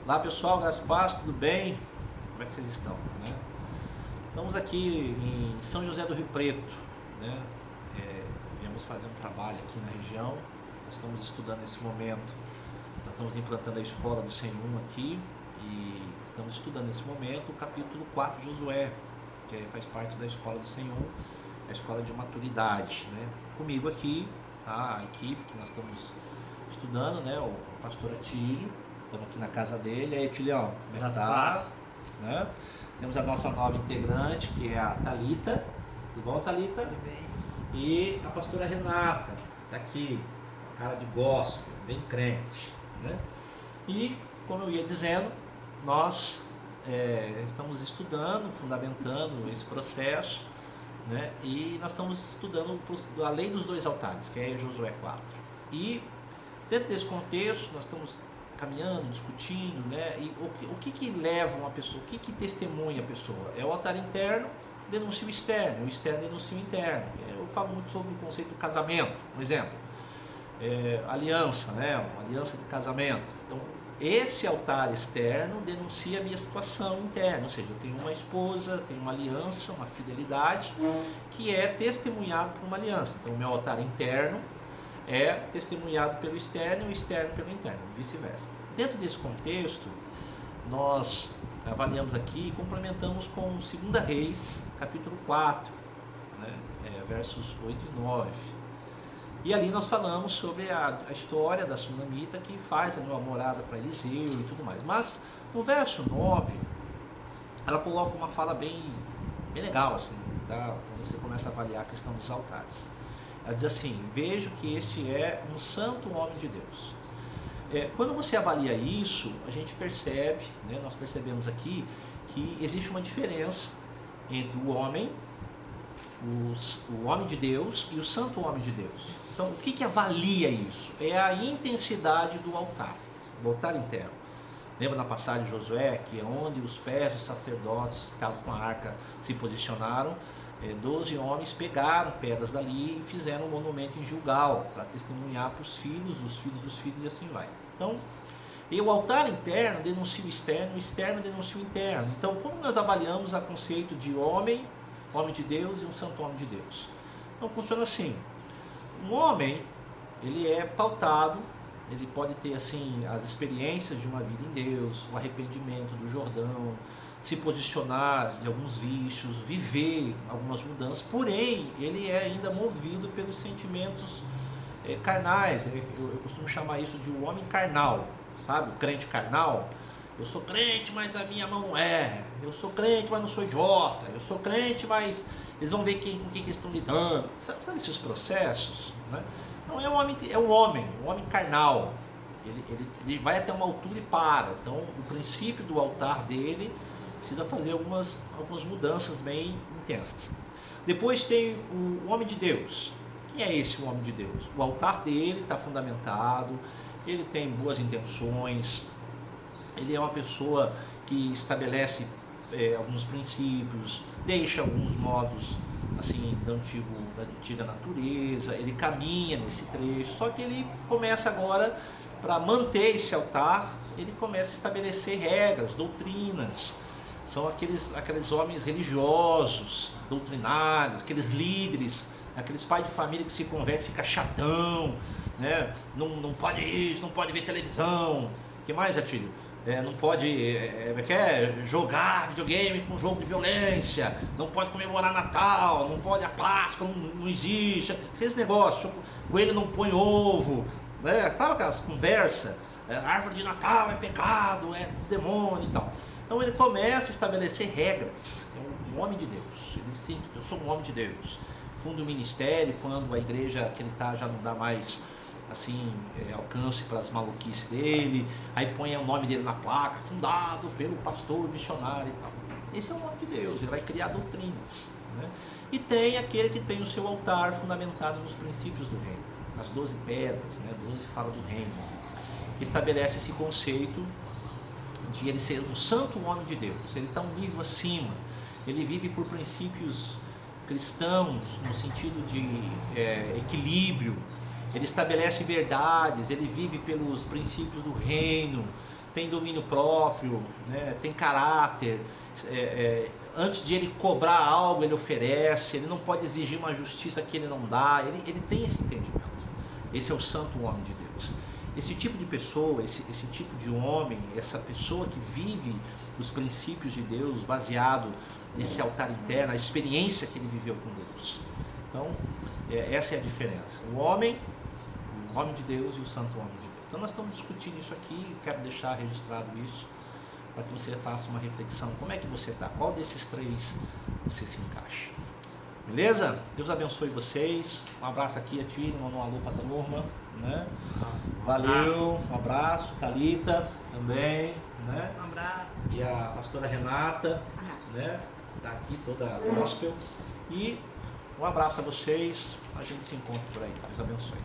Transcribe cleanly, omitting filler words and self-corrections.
Olá pessoal, graças a Deus, tudo bem? Como é que vocês estão? Né? Estamos aqui em São José do Rio Preto, né? Viemos fazer um trabalho aqui na região. Nós estamos estudando nesse momento, nós estamos implantando a escola do Senhor aqui e estamos estudando nesse momento o capítulo 4 de Josué, que faz parte da escola do Senhor, a escola de maturidade, né? Comigo aqui, tá? A equipe que nós estamos estudando, né? O pastor Atílio, estamos aqui na casa dele. Aí, Tilião, como é que tá? Né? Temos a nossa nova integrante, que é a Thalita. Tudo bom, Thalita? Tudo bem. E a pastora Renata, tá aqui, cara de gospel, bem crente, né? E, como eu ia dizendo, nós estamos estudando, fundamentando esse processo, né? E nós estamos estudando a lei dos dois altares, que é Josué 4. E dentro desse contexto, nós estamos caminhando, discutindo, né? E o que leva uma pessoa, o que testemunha a pessoa? É o altar interno, denuncia o externo denuncia o interno. Eu falo muito sobre o conceito do casamento, por exemplo. Aliança, né? Uma aliança de casamento. Então, esse altar externo denuncia a minha situação interna, ou seja, eu tenho uma esposa, tenho uma aliança, uma fidelidade, que é testemunhado por uma aliança. Então, o meu altar interno é testemunhado pelo externo e o externo pelo interno, vice-versa. Dentro desse contexto, nós avaliamos aqui e complementamos com 2 Reis, capítulo 4, né? Versos 8 e 9. E ali nós falamos sobre a história da sunamita que faz a morada para Eliseu e tudo mais. Mas no verso 9, ela coloca uma fala bem legal, assim, tá? Quando você começa a avaliar a questão dos altares. Ela diz assim: vejo que este é um santo homem de Deus. Quando você avalia isso, a gente percebe, né, nós percebemos aqui que existe uma diferença entre o homem de Deus e o santo homem de Deus. Então, o que avalia isso? É a intensidade do altar interno. Lembra na passagem de Josué, que é onde os pés dos sacerdotes que estavam com a arca se posicionaram? 12 homens pegaram pedras dali e fizeram um monumento em Gilgal para testemunhar para os filhos dos filhos e assim vai. Então, e o altar interno denuncia o externo denuncia o interno. Então, como nós avaliamos o conceito de homem de Deus e um santo homem de Deus? Então, funciona assim: um homem, ele é pautado, ele pode ter assim as experiências de uma vida em Deus, o arrependimento do Jordão, se posicionar em alguns vícios, viver algumas mudanças, porém ele é ainda movido pelos sentimentos carnais. Eu costumo chamar isso de um homem carnal, sabe? O crente carnal. Eu sou crente, mas a minha mão não é. Eu sou crente, mas não sou idiota. Eu sou crente, mas eles vão ver com quem eles estão lidando. Sabe esses processos? Né? Não é um homem carnal. Ele vai até uma altura e para. Então, o princípio do altar dele precisa fazer algumas mudanças bem intensas. Depois tem o homem de Deus. Quem é esse homem de Deus? O altar dele está fundamentado, ele tem boas intenções, ele é uma pessoa que estabelece alguns princípios, deixa alguns modos assim da antiga natureza, ele caminha nesse trecho, só que ele começa agora, para manter esse altar, ele começa a estabelecer regras, doutrinas. São aqueles homens religiosos, doutrinários, aqueles líderes, aqueles pais de família que se convertem, fica chatão, né? Não pode isso, não pode ver televisão. O que mais, Atílio? Não pode jogar videogame com jogo de violência, não pode comemorar Natal, não pode a Páscoa, não existe, aqueles negócios, coelho não põe ovo, né? Sabe aquelas conversas? Árvore de Natal é pecado, é do demônio e tal. Então ele começa a estabelecer regras. É um homem de Deus. Ele sente: eu sou um homem de Deus. Funda o ministério quando a igreja que ele está já não dá mais assim alcance para as maluquices dele. Aí põe o nome dele na placa, fundado pelo pastor missionário e tal. Esse é um homem de Deus. Ele vai criar doutrinas, né? E tem aquele que tem o seu altar fundamentado nos princípios do reino, as 12 pedras, né? 12 fala do reino, que estabelece esse conceito de ele ser um santo homem de Deus. Ele está um nível acima, ele vive por princípios cristãos no sentido de equilíbrio, ele estabelece verdades, ele vive pelos princípios do reino, tem domínio próprio, né? Tem caráter, antes de ele cobrar algo ele oferece, ele não pode exigir uma justiça que ele não dá, ele tem esse entendimento. Esse é o santo homem de Deus. Esse tipo de pessoa, esse tipo de homem, essa pessoa que vive os princípios de Deus baseado nesse altar interno, a experiência que ele viveu com Deus. Então, essa é a diferença. O homem de Deus e o santo homem de Deus. Então nós estamos discutindo isso aqui, quero deixar registrado isso, para que você faça uma reflexão. Como é que você está? Qual desses três você se encaixa? Beleza? Deus abençoe vocês. Um abraço aqui a ti, mandou um alô para a turma, né? Valeu, um abraço. Thalita também, né? Um abraço. E a pastora Renata, né? Está aqui toda gospel. E um abraço a vocês. A gente se encontra por aí. Deus abençoe.